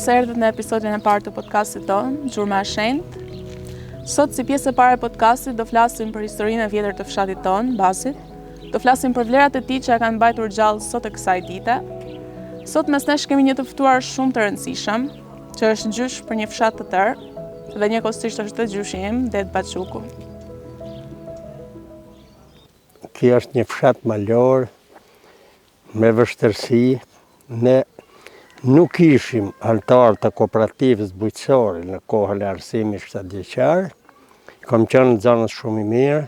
Mirë se erdhët në episodin e parë të podcastit tonë, Gjurma e Shenjtë. Sot, si pjesë e parë e podcastit, do flasim për historinë e vjetër të fshatit tonë, Basit. Do flasim për vlerat e tij që e kanë mbajtur gjallë sot e kësaj dite. Sot mes nesh kemi një të ftuar shumë të rëndësishëm, që është gjysh për një fshat të tërë, dhe njëkohësisht është dhe gjyshi im, Det Baçuku. Ky është një fshat malor me vështirësi. Ne nuk ishim antar të kooperativës bujqësore në kohën e arsimit 7 vjeçar. Kam qenë në zonës shumë i mirë.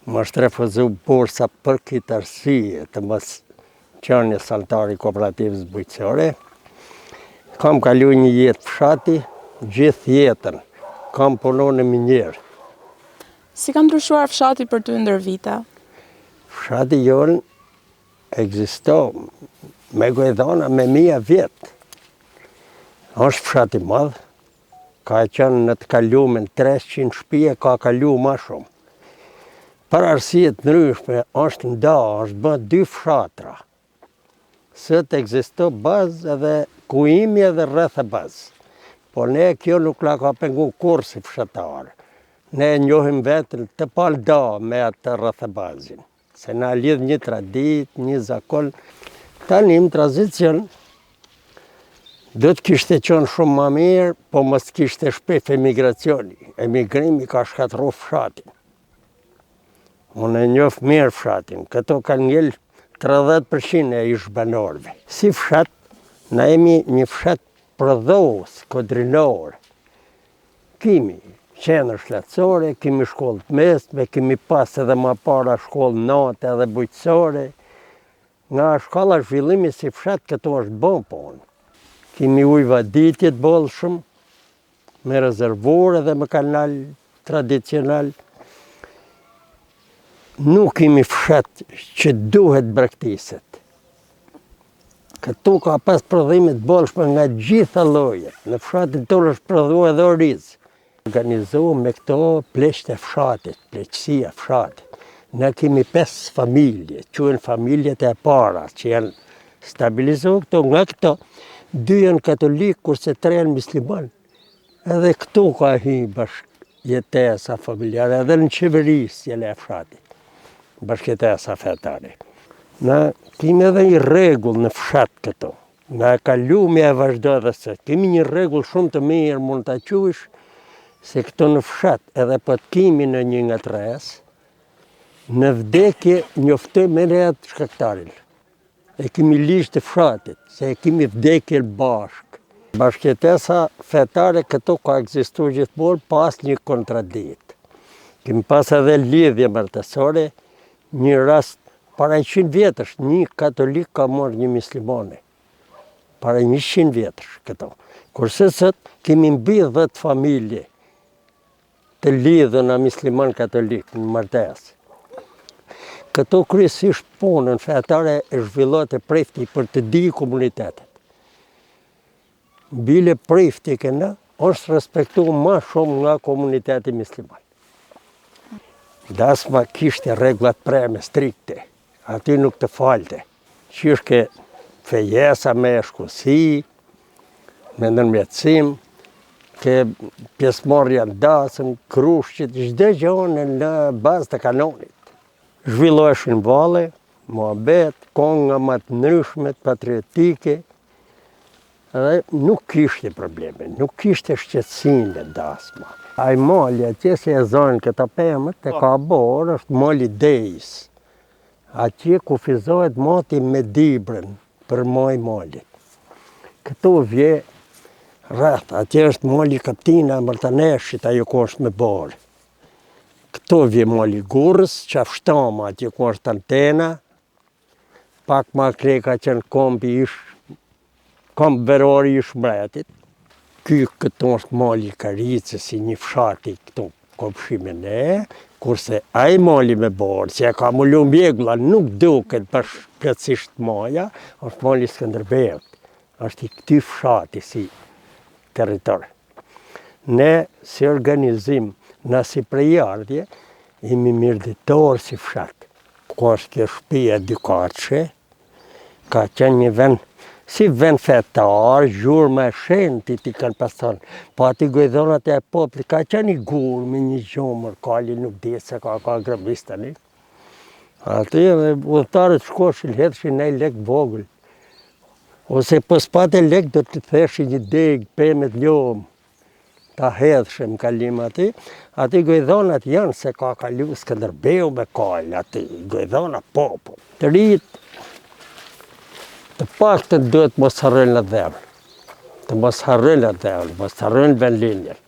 Më është refuzu bursa për këtë arsye të mos qenies antar i kooperativës bujqësore. Kam kaluar një jetë fshati, gjithë jetën. Kam punuar në minjer. Si ka ndryshuar fshati për ty ndër vite? Fshati jonë ekzisto me gojdhona me 1000 vjetë. Është fshat i madh, ka qenë në të kalumin 300 shtëpi, ka kalu ma shumë. Për arsye të ndryshme është është bërë 2 fshatra. Sot ekzisto bazë edhe kuimi edhe rreth e bazë. Po ne kjo nuk la ka pengu kur si fshatar. Ne njohim vetën të palda me atë rreth e bazin. Se na lidh një tradit, një zakon. Tani në tranzicion, do të kishte qenë shumë më mirë, po mos kishte shpef emigracioni. Emigrimi ka shkatërruar fshatin. Unë e njoh mirë fshatin. Këto kanë ngel 30% e ish banorëve. Si fshat, na jemi një fshat prodhues, kodrinor. Kemi qendër shlatësore, kemi shkollë të mesme, kemi pas edhe më para shkollë natë edhe bujqësore. Nga shkalla zhvillimi si fshat këto është bon punë. Kemi ujëvaditje të bollshëm, me rezervor edhe me kanal tradicional. Nuk kemi fshat që duhet braktiset. Këtu ka pas prodhime të bollshme nga gjitha llojet. Në fshatin tonë është prodhuar edhe oriz. Organizohu me këto pleqët e fshatit, pleqësia fshatit. Ne kemi 5 familje, quhen familjet e para, që janë stabilizuar këto. Nga këto, 2 janë katolik, kurse 3 janë musliman. Edhe këtu ka hi bashkëjetesa familjare, edhe në qeverisje e fshatit, bashkëjetesa fetare. Ne kemi edhe një rregull në fshat këto. Nga kalumi e vazhdo edhe se. Kemi një rregull shumë të mirë, mund ta quhesh, se këto në fshat edhe po të kemi në një nga tres, në vdekje njoftoj me rehat shkaktarin. E kemi listë të fshatit, se e kemi vdekje bashk. Bashkëjetesa fetare këto ka ekzistuar gjithmonë pas një kontradiktë. Kemi pas edhe lidhje martësore, një rast para 100 vjetësh, një katolik ka marrë një muslimane. Para 100 vjetësh këto. Kurse sot kemi mbi 10 familje të lidhuna musliman katolik në martesë. Këto kryesisht punën fetare e zhvillohet e prefti për të di komunitetet. Bile prefti këna është respektuar më shumë nga komuniteti musliman. Dasma kishte rregullat preme strikte, aty nuk të falte. Qishke fejesa me shkosi, me ndërmjetësim, ke pjesëmarrja në dasëm, krushqit, çdo gjë në bazë të kanonit. Zhvilloheshin valle, muhabet, konga më të ndryshme, patriotike, dhe nuk kishte probleme, nuk kishte shqetësime dasma. Ai mali atje se e zonë këta pemët e ka borë, është mali Dejs. Atje kufizohet mati me dibrën për malit. Këtu vje rreth, atje është mali Kaptina Martaneshit, ajo ku është me borë. Këtu vje mali Gurrës, Qafshtama, atje ku është antena. Pak ma kre ka qenë komp verori i Shmbretit. Këtu është mali Karicës, si një fshati këtu kopshimin e, kurse ai mali me borë, që e ka mullu mbjegulla, nuk duket plotësisht maja, është mali Skënderbeut. Është i këty fshati si territor. Ne si organizim, na si prejardhje, jemi mirëditor si fshat. Ku është kjo shtëpi edukatëshe, ka qenë një vend si vend fetar, gjurmë e shenjtë ti kanë pas thonë. Po aty gojdhonat e popullit ka qenë i gur me një gjumër, kali nuk di se ka grabis tani. Aty edhe udhëtarët shkoshin, hedhshin një lek vogël. Ose po s'pate lek do të theshin një deg, pemet ljomë. Ta hedhshin kalim aty. Aty gojdhonat janë se ka kalu Skënderbeu me kal aty. Gojdhona popull. Të rinjt të paktën duhet mos harrojnë në dhemën. Të mos harrojnë në dhemën, mos harrojnë vendlinjen.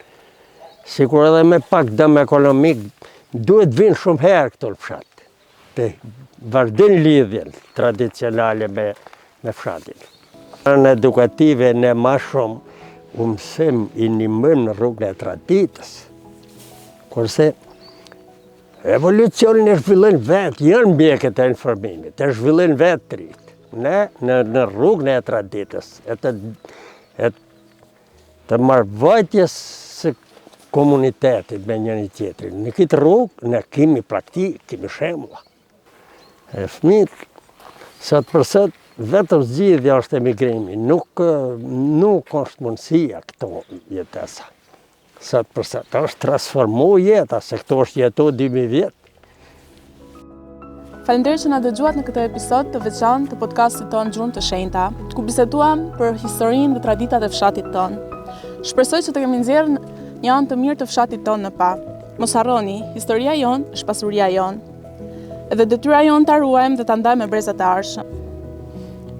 Sikur edhe me pak dëm ekonomik, duhet vinë shumë herë këto në fshat. Të vazhdojnë lidhjen tradicionale me fshatin. Në edukative ne ma shumë u mësim i ndihmojmë në rrugën e traditës. Kurse evolucionin e zhvillojnë vetë, janë mjekët e informimit, e zhvillojnë vetë të rit. Ne në rrugën e traditës, të marrëvajtjes së komunitetit me njëri tjetrin. Në këtë rrugë ne kemi praktikë, kemi shembulla. E fëmijët sot për sot vetëm zgjidhja është emigrimi, nuk është mundësia këto jetesa. Sot për sot është transformu jeta, se këto është jetu 2000 vjetë. Faleminderit që na dëgjuat në këtë episod të veçantë të podcastit tonë Gjurmë të Shenjta, ku biseduam për historinë dhe traditat e fshatit tonë. Shpresoj që të kemi nxjerrë një anë të mirë të fshatit tonë në pa. Mos harroni, historia jonë është pasuria jonë. Edhe detyra jonë ta ruajmë dhe ta ndajmë me brezat e ardhshëm.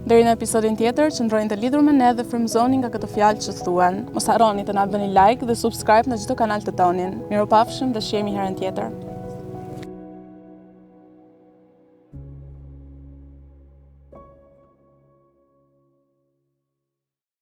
Deri në episodin tjetër, qëndroni të lidhur me ne dhe frymëzoni nga këto fjalë që thuhen. Mos harroni të na bëni like dhe subscribe në çdo kanal të tonin. Mirupafshim dhe shihemi herën tjetër.